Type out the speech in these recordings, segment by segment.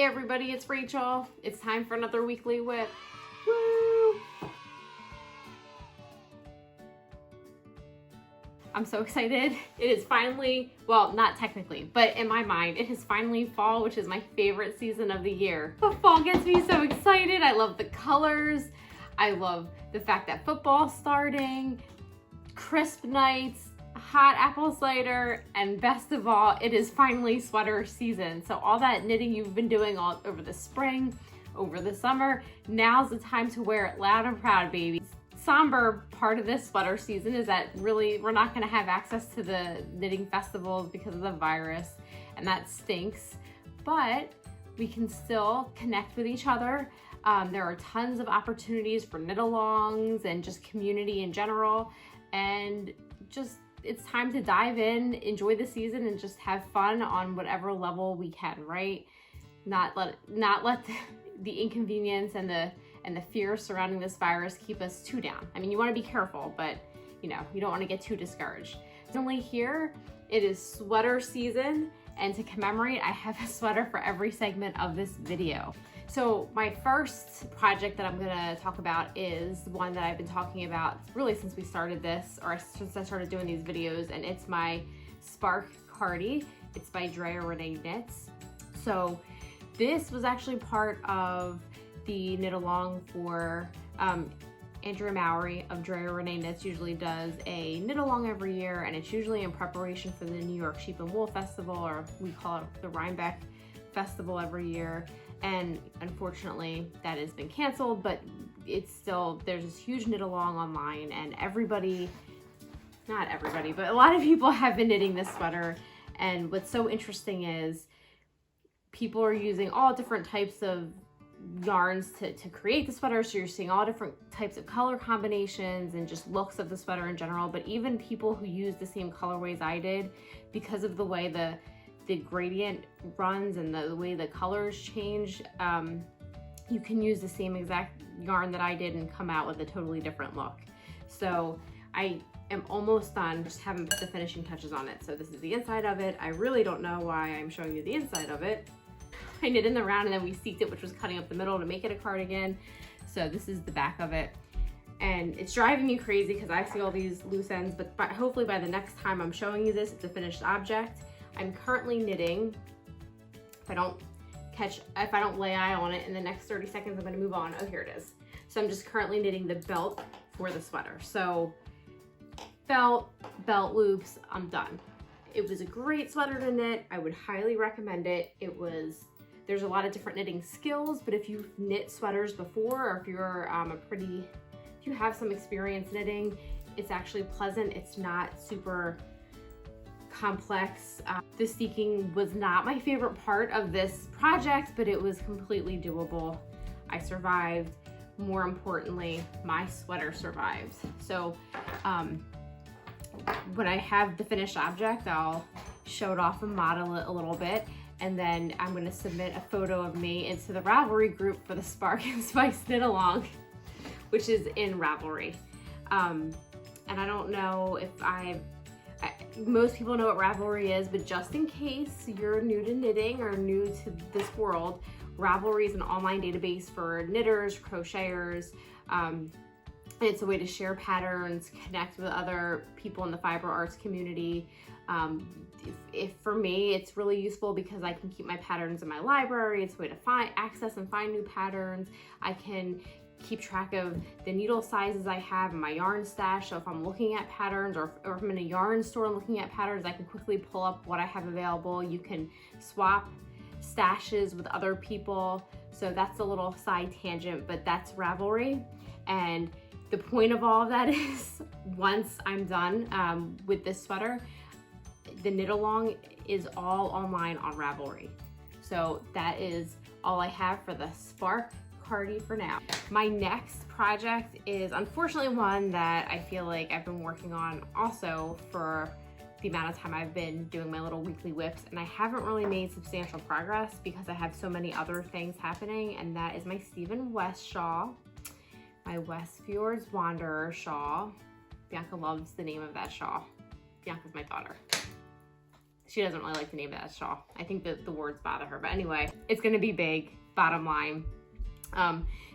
everybody, it's Rachel. It's time for another weekly WIP. Woo! I'm so excited. It is finally, well, not technically, but in my mind, it is finally fall, which is my favorite season of the year. But fall gets me so excited. I love the colors. I love the fact that football's starting, crisp nights, hot apple cider, and best of all, it is finally sweater season. So all that knitting you've been doing all over the spring, over the summer, now's the time to wear it loud and proud, baby. Somber part of this sweater season is that really we're not going to have access to the knitting festivals because of the virus, and that stinks, but we can still connect with each other. There are tons of opportunities for knit-alongs and just community in general, and just it's time to dive in, enjoy the season, and just have fun on whatever level we can, right? Not let the inconvenience and the fear surrounding this virus keep us too down. I mean, you want to be careful, but you don't want to get too discouraged. Only here, it is sweater season, and to commemorate, I have a sweater for every segment of this video. So my first project that I'm gonna talk about is one that I've been talking about really since we started this, or since I started doing these videos, and it's my Spark Cardi. It's by Drea Renee Knits. So this was actually part of the knit along for Andrea Mowry of Drea Renee Knits usually does a knit along every year, and it's usually in preparation for the New York Sheep and Wool Festival, or we call it the Rhinebeck Festival every year. And unfortunately that has been canceled, but it's still, there's this huge knit along online, and not everybody, but a lot of people have been knitting this sweater. And what's so interesting is people are using all different types of yarns to create the sweater. So you're seeing all different types of color combinations and just looks of the sweater in general, but even people who use the same colorways I did, because of the way the gradient runs and the way the colors change, you can use the same exact yarn that I did and come out with a totally different look. So I am almost done, just haven't put the finishing touches on it. So this is the inside of it. I really don't know why I'm showing you the inside of it. I knit in the round and then we seeked it, which was cutting up the middle to make it a cardigan. So this is the back of it. And it's driving me crazy because I see all these loose ends, but hopefully by the next time I'm showing you this, it's a finished object. I'm currently knitting, if I don't lay eye on it in the next 30 seconds, I'm gonna move on. Oh, here it is. So I'm just currently knitting the belt for the sweater. So belt loops, I'm done. It was a great sweater to knit. I would highly recommend it. There's a lot of different knitting skills, but if you've knit sweaters before, or if you're if you have some experience knitting, it's actually pleasant. It's not super complex. The steeking was not my favorite part of this project, but it was completely doable. I survived. More importantly, my sweater survived. So when I have the finished object, I'll show it off and model it a little bit, and then I'm going to submit a photo of me into the Ravelry group for the Spark and Spice knit along, which is in Ravelry. And I don't know if most people know what Ravelry is, but just in case you're new to knitting or new to this world, Ravelry is an online database for knitters, crocheters. It's a way to share patterns, connect with other people in the fiber arts community. For me, it's really useful because I can keep my patterns in my library. It's a way to access and find new patterns. I can keep track of the needle sizes I have in my yarn stash. So if I'm looking at patterns, or if I'm in a yarn store and looking at patterns, I can quickly pull up what I have available. You can swap stashes with other people. So that's a little side tangent, but that's Ravelry. And the point of all of that is, once I'm done with this sweater, the knit along is all online on Ravelry. So that is all I have for the Spark Cardi for now. My next project is unfortunately one that I feel like I've been working on also for the amount of time I've been doing my little weekly WIPs, and I haven't really made substantial progress because I have so many other things happening, and that is my Stephen West shawl, my West Fjords Wanderer shawl. Bianca loves the name of that shawl. Bianca's my daughter. She doesn't really like the name of that shawl. I think that the words bother her, but anyway, it's gonna be big, bottom line.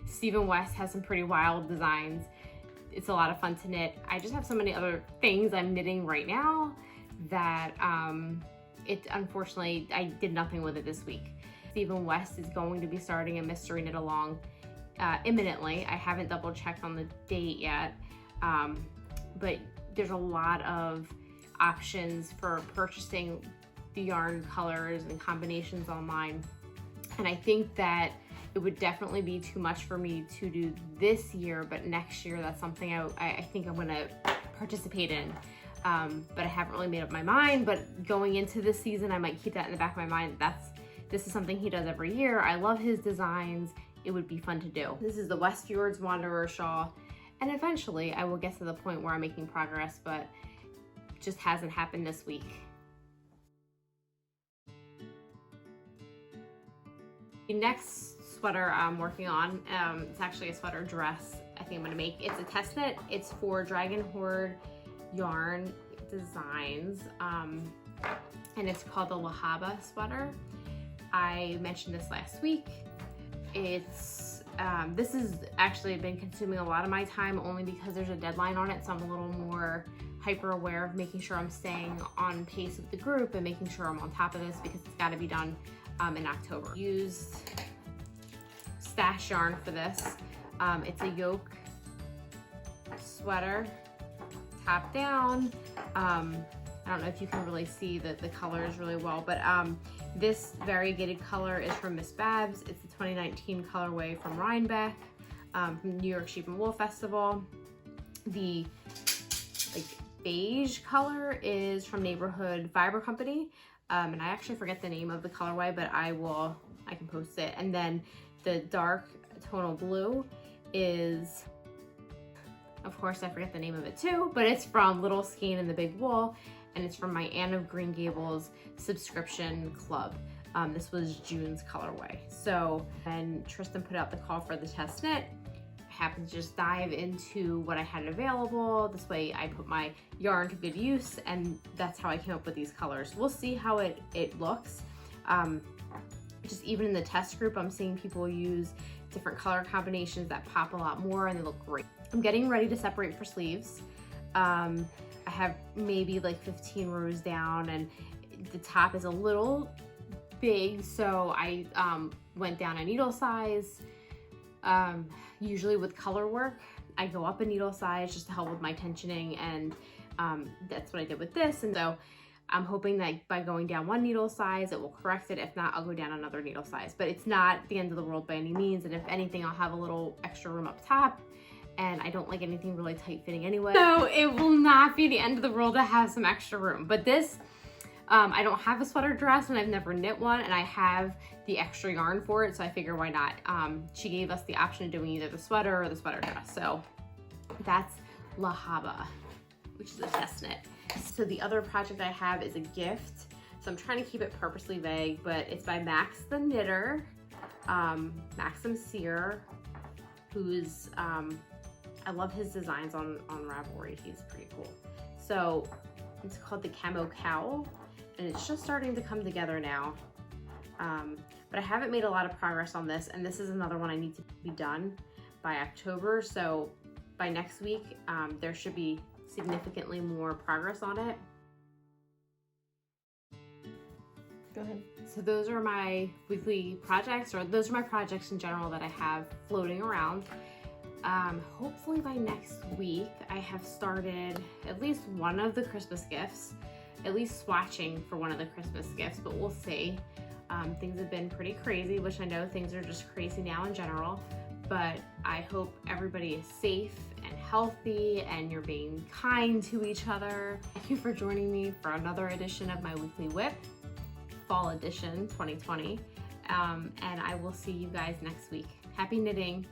Stephen West has some pretty wild designs. It's a lot of fun to knit. I just have so many other things I'm knitting right now that unfortunately, I did nothing with it this week. Stephen West is going to be starting a mystery knit along imminently. I haven't double checked on the date yet, but there's a lot of options for purchasing the yarn colors and combinations online. And I think that it would definitely be too much for me to do this year, but next year that's something I think I'm gonna participate in. But I haven't really made up my mind, but going into this season, I might keep that in the back of my mind. This is something he does every year. I love his designs. It would be fun to do. This is the West Fjords Wanderer shawl. And eventually I will get to the point where I'm making progress, but it just hasn't happened this week. The next sweater I'm working on, it's actually a sweater dress I think I'm gonna make. It's a test knit. It's for Dragon Horde Yarn Designs, and it's called the Lahaba sweater. I mentioned this last week. It's this has actually been consuming a lot of my time only because there's a deadline on it, so I'm a little more hyper aware of making sure I'm staying on pace with the group and making sure I'm on top of this because it's got to be done in October. Used stash yarn for this. It's a yoke sweater, top down. I don't know if you can really see the colors really well, but this variegated color is from Miss Babs. It's the 2019 colorway from Rhinebeck, from New York Sheep and Wool Festival. The beige color is from Neighborhood Fiber Company, and I actually forget the name of the colorway, but I can post it. And then the dark tonal blue is, of course, I forget the name of it too, but it's from Little Skein and the Big Wool, and it's from my Anne of Green Gables subscription club. This was June's colorway. So when Tristan put out the call for the test knit, I happened to just dive into what I had available. This way I put my yarn to good use, and that's how I came up with these colors. We'll see how it looks. Just even in the test group, I'm seeing people use different color combinations that pop a lot more and they look great. I'm getting ready to separate for sleeves. I have maybe like 15 rows down and the top is a little big, so I went down a needle size. Usually with color work, I go up a needle size just to help with my tensioning, and that's what I did with this. And so I'm hoping that by going down one needle size, it will correct it. If not, I'll go down another needle size. But it's not the end of the world by any means. And if anything, I'll have a little extra room up top. And I don't like anything really tight fitting anyway. So it will not be the end of the world to have some extra room. But this, I don't have a sweater dress and I've never knit one, and I have the extra yarn for it. So I figure why not? She gave us the option of doing either the sweater or the sweater dress. So that's Lahaba, which is a test knit. So the other project I have is a gift. So I'm trying to keep it purposely vague, but it's by Max the Knitter, Maxim Sear, who's, I love his designs on Ravelry. He's pretty cool. So it's called the Camo Cowl, and it's just starting to come together now. But I haven't made a lot of progress on this, and this is another one I need to be done by October. So by next week, there should be significantly more progress on it. Go ahead. So those are my weekly projects, or those are my projects in general that I have floating around. Hopefully by next week, I have started at least one of the Christmas gifts, at least swatching for one of the Christmas gifts, but we'll see. Things have been pretty crazy, which I know things are just crazy now in general, but I hope everybody is safe and healthy and you're being kind to each other. Thank you for joining me for another edition of my weekly WIP, Fall Edition 2020, and I will see you guys next week. Happy knitting.